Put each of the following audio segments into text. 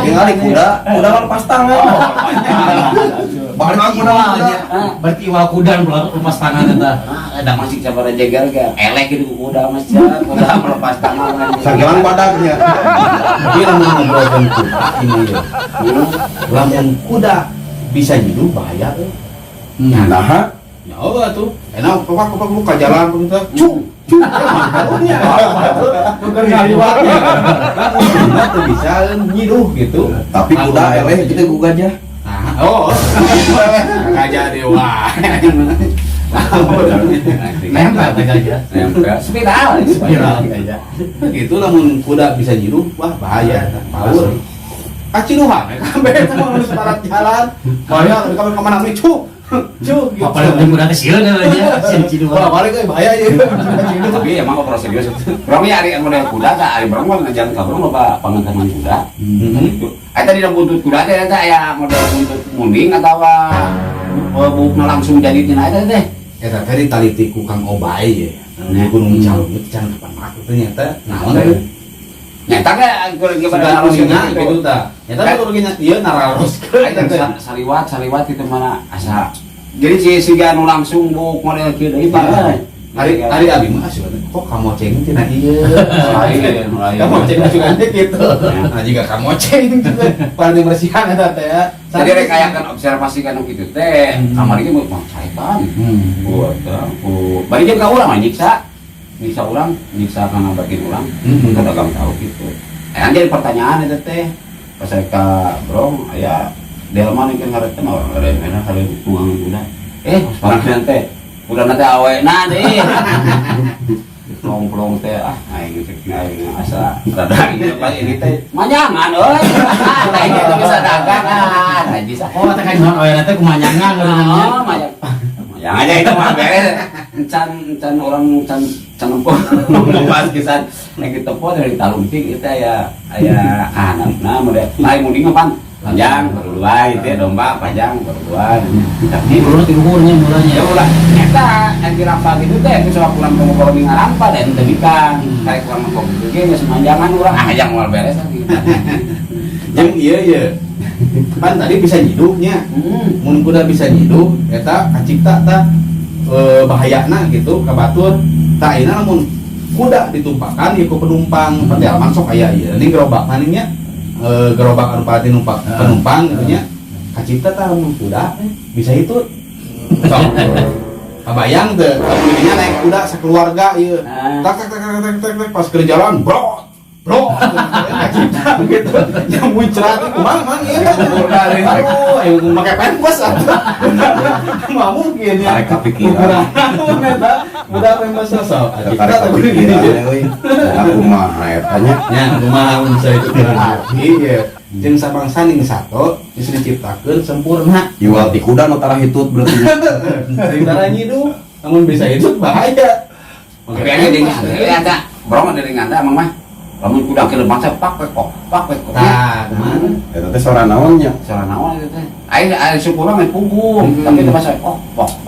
Yang kali kuda lepas tangan. Balik kuda. Berarti iwa kuda lepas tangan eta. Ada masih sabar jeger ge. Elek itu kuda Mas. Kuda melepas tangan. Sagelang badagnya. Dia ngobrolkeun kuda ini ya. Lamun kuda bisa nyiduh bahaya tuh. Nah, ya Allah tuh. Enak kopak buka jalan begitu. Cuk. Bukan ngaliwatnya. Kuda tuh bisa nyiduh gitu. Tapi kuda eleh kita gugajah. Oh. Gajah dewa. Nempel teh gajah. Nempel. Spiral Gajah. Itu lamun kuda bisa nyiduh, wah bahaya. Power. Kacinuhan, kabeh itu mah nu sebarat jalan. Bahaya kabeh ka mana cuk. Cuk gitu. Apalagi kuda teh sieun aja, sieun cidu. Wah, balik euy bahaya ieu. Tapi emang kok serius. Orang ya ari model kuda ka ari bareng mah ngajar ka bareng loba pangantaman kuda. Eta di buntut kuda teh eta aya model buntut munding atawa bukna langsung jadi tina eta teh. Eta teh ditaliti ku Kang Obay ya. Gunung Calungit can kapan aku ternyata naon teh. Nyata kan kudu Pada alusnya gitu ta. Nyata kudu nya ieu nararos. Eta saliwat itu mana asa. Jadi si anu langsung buk model kieu deui Pak. Hari abi mah asuh kok kamoceng tina ieu. Lain. Kamoceng juga gitu. Nah jika kamoceng pada dibersihan eta teh ya. Jadi rek kayakan observasi kana kitu teh. Kamari ge mah caetan. Buat bari jeung ka urang nyiksa orang, nyiksa karena bagian orang, kada kamu tahu gitu. Jadi pertanyaan itu teh, pas saya ke bro, ya delman itu ngaret kan orang ada mana kalau tuang kuda, sekarang nanti kuda nanti awe nanti, plong teh aing asa rada ini pas ini teh manyangan, lain itu bisa dagang bisa. Oh, teh kan awe nanti kumanyangan manyangan. Yang aja itu mah beres. Can orang can empuk pas kisan nek tepo dari talungting itu ya aya anakna model lain mending apa panjang berdua itu domba panjang berdua tapi urut luhurnya mulanya ya ulah eta yang kira-kira gitu teh bisa pulang ke Bogor minggu rampa dan tebikan kayak kurang kok gitu ge semanjangan urang yang moal beres gitu. Yang iya kan tadi bisa nyiduhnya mun kuda bisa nyiduh eta kacipta ta bahayana gitu ka batur tah ayeuna lamun kuda ditumpahkan ieu penumpang perjalanan sok aya ieu ini gerobak maningnya gerobak anu pati numpak penumpang gitu nya kacipta tah lamun kuda bisa itu sok kabayang teh kamunya naik kuda sakeluarga ieu tak pas keur jalan bro gitu yang muncrat mang iya aduh ayo pakai pempes nggak mungkin ya kepikiran udah pempes sosok kita aku mah tanya ya rumah bisa itu iya jeung sabangsa ning sato geus diciptakeun sempurna jual di kuda nu tara hitut berarti tara nyiduh namun bisa hitut bahaya makanya dia ada brong dari nganda emang mah lamun kuda ke lemak pak pekok nah kemana eta teh sora naonnya salah naon itu teh aya syukurna main punggung tapi teh masa pak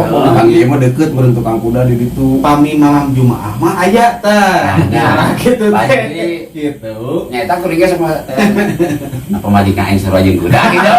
kan ieu mah deukeut meureun tukang kuda di ditu pami malam Jumaah mah aya teh nah gitu teh gitu nyata kuring ge sama apa majikan aing sarua jeung kuda gitu